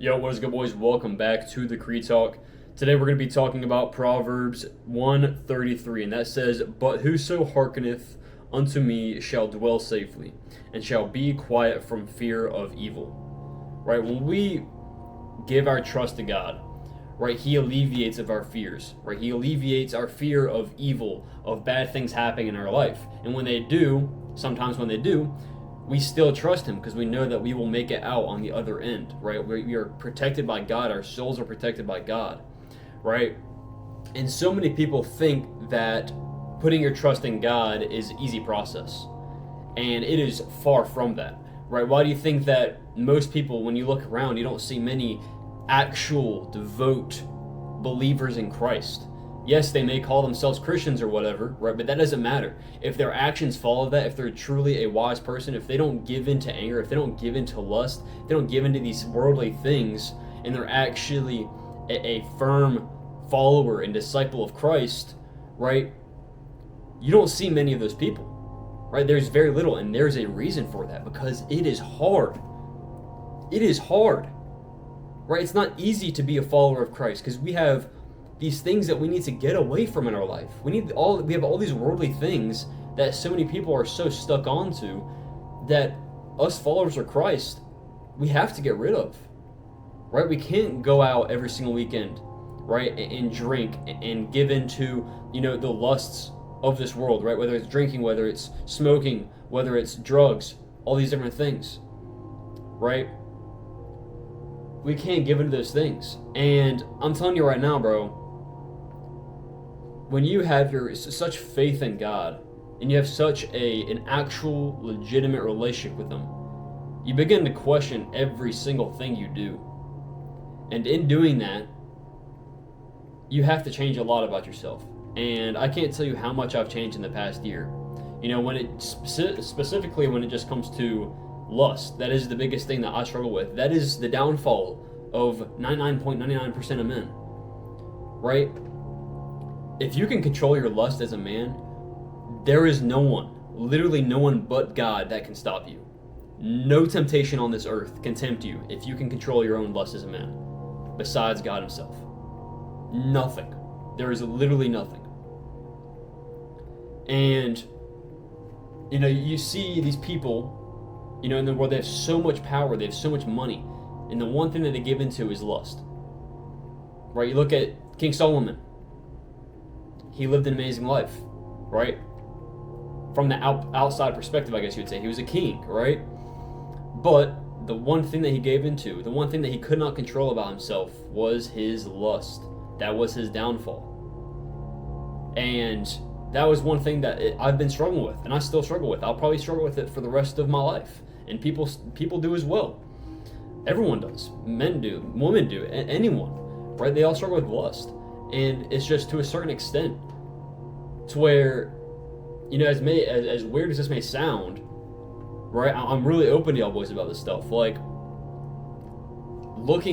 Yo, what is good, boys? Welcome back to the Creed Talk. Today we're going to be talking about Proverbs 133, and that says, "But whoso hearkeneth unto me shall dwell safely, and shall be quiet from fear of evil." Right? When we give our trust to God, right, He alleviates of our fears, right? He alleviates our fear of evil, of bad things happening in our life. And when they do, sometimes when they do, we still trust Him because we know that we will make it out on the other end, right? We are protected by God. Our souls are protected by God, right? And so many people think that putting your trust in God is an easy process, and it is far from that, right? Why do you think that most people, when you look around, you don't see many actual devout believers in Christ? Yes, they may call themselves Christians or whatever, right? But that doesn't matter. If their actions follow that, if they're truly a wise person, if they don't give in to anger, if they don't give in to lust, if they don't give into these worldly things, and they're actually a firm follower and disciple of Christ, right? You don't see many of those people, right? There's very little, and there's a reason for that, because it is hard. It is hard, right? It's not easy to be a follower of Christ because we have these things that we need to get away from in our life. We have all these worldly things that so many people are so stuck onto that us followers of Christ, we have to get rid of, right? We can't go out every single weekend, right, and drink and give into, the lusts of this world, right? Whether it's drinking, whether it's smoking, whether it's drugs, all these different things, right? We can't give into those things. And I'm telling you right now, bro, when you have such faith in God and you have such an actual legitimate relationship with Him, you begin to question every single thing you do. And in doing that, you have to change a lot about yourself. And I can't tell you how much I've changed in the past year. When it specifically when it just comes to lust, that is the biggest thing that I struggle with. That is the downfall of 99.99% of men, right? If you can control your lust as a man, there is no one, literally no one but God that can stop you. No temptation on this earth can tempt you if you can control your own lust as a man, besides God Himself. Nothing. There is literally nothing. And, you see these people, in the world, they have so much power, they have so much money, and the one thing that they give into is lust. Right? You look at King Solomon. He lived an amazing life, right? From the outside perspective, I guess you would say. He was a king, right? But the one thing that he gave into, the one thing that he could not control about himself was his lust. That was his downfall. And that was one thing that I've been struggling with, and I still struggle with. I'll probably struggle with it for the rest of my life. And people do as well. Everyone does. Men do. Women do. Anyone, right? They all struggle with lust. And it's just to a certain extent, to where, as weird as this may sound, right? I'm really open to y'all boys about this stuff. Like,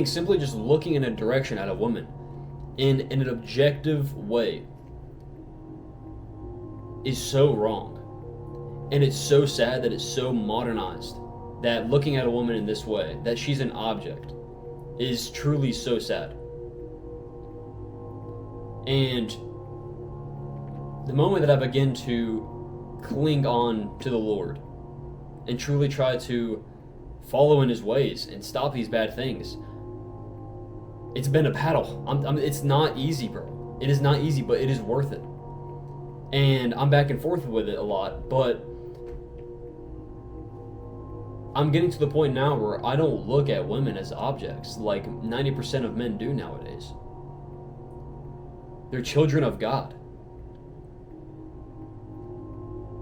simply just looking in a direction at a woman in an objective way is so wrong. And it's so sad that it's so modernized, that looking at a woman in this way, that she's an object, is truly so sad. And the moment that I begin to cling on to the Lord and truly try to follow in His ways and stop these bad things, it's been a battle. It's not easy, bro. It is not easy, but it is worth it. And I'm back and forth with it a lot, but I'm getting to the point now where I don't look at women as objects like 90% of men do nowadays. They're children of God.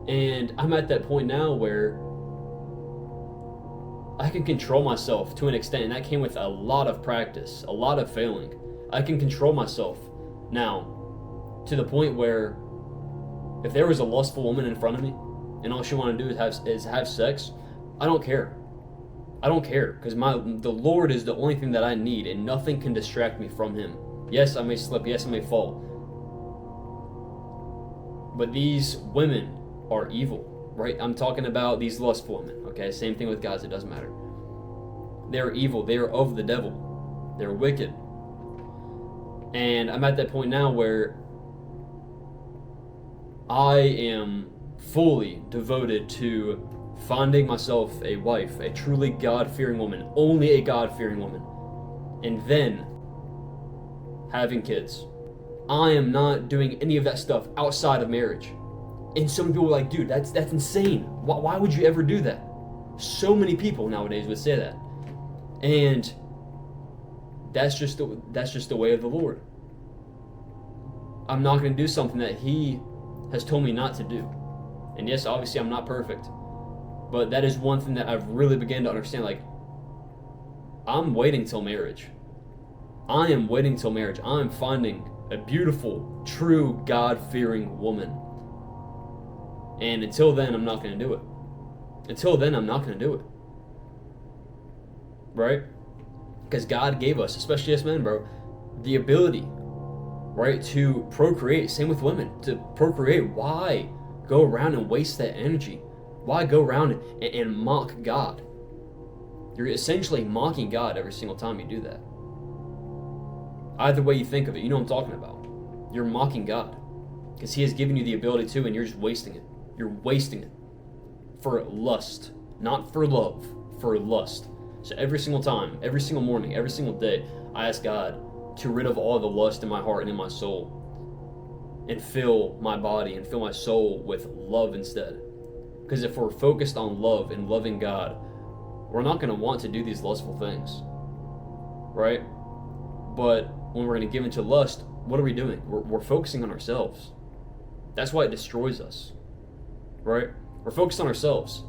And I'm at that point now where I can control myself to an extent, and that came with a lot of practice, a lot of failing. I can control myself now to the point where if there was a lustful woman in front of me and all she wanted to do is have sex, I don't care. I don't care, because the Lord is the only thing that I need, and nothing can distract me from Him. Yes, I may slip. Yes, I may fall. But these women are evil, right? I'm talking about these lustful women, okay? Same thing with guys, it doesn't matter. They are evil. They are of the devil. They're wicked. And I'm at that point now where I am fully devoted to finding myself a wife, a truly God-fearing woman, only a God-fearing woman, and then having kids. I am not doing any of that stuff outside of marriage. And so many people are like, dude, that's insane. Why would you ever do that? So many people nowadays would say that. And that's just the way of the Lord. I'm not going to do something that He has told me not to do. And yes, obviously I'm not perfect. But that is one thing that I've really begun to understand. Like, I'm waiting till marriage. I am waiting till marriage. I'm finding a beautiful, true, God-fearing woman. And until then, I'm not going to do it. Until then, I'm not going to do it. Right? Because God gave us, especially us men, bro, the ability, right, to procreate. Same with women, to procreate. Why go around and waste that energy? Why go around and mock God? You're essentially mocking God every single time you do that. Either way you think of it, you know what I'm talking about. You're mocking God because He has given you the ability to, and you're just wasting it. You're wasting it for lust, not for love, for lust. So every single time, every single morning, every single day, I ask God to rid of all the lust in my heart and in my soul and fill my body and fill my soul with love instead. Because if we're focused on love and loving God, we're not going to want to do these lustful things, right? But when we're going to give into lust, what are we doing? We're focusing on ourselves. That's why it destroys us, right? We're focused on ourselves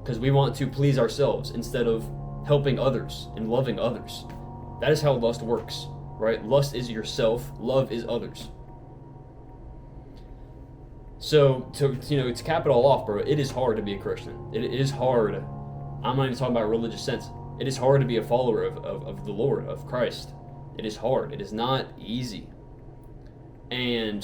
because we want to please ourselves instead of helping others and loving others. That is how lust works, right? Lust is yourself, love is others. So to cap it all off, bro, it is hard to be a Christian. It is hard. I'm not even talking about a religious sense. It is hard to be a follower of the Lord, of Christ. It is hard. It is not easy. And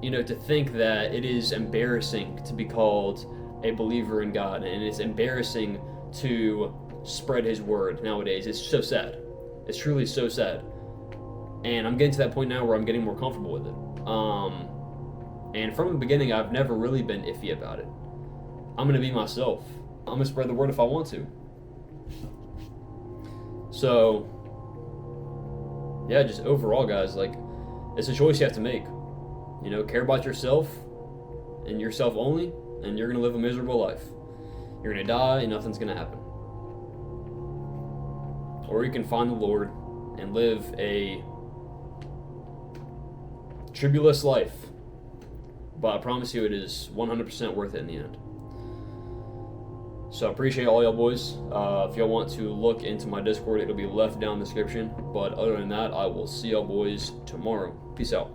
to think that it is embarrassing to be called a believer in God, and it's embarrassing to spread His word nowadays. It's so sad. It's truly so sad. And I'm getting to that point now where I'm getting more comfortable with it. And from the beginning, I've never really been iffy about it. I'm going to be myself. I'm going to spread the word if I want to. So, yeah, just overall, guys, like, it's a choice you have to make. Care about yourself and yourself only, and you're going to live a miserable life. You're going to die and nothing's going to happen. Or you can find the Lord and live a tribulous life. But I promise you it is 100% worth it in the end. So I appreciate all y'all boys. If y'all want to look into my Discord, it'll be left down in the description. But other than that, I will see y'all boys tomorrow. Peace out.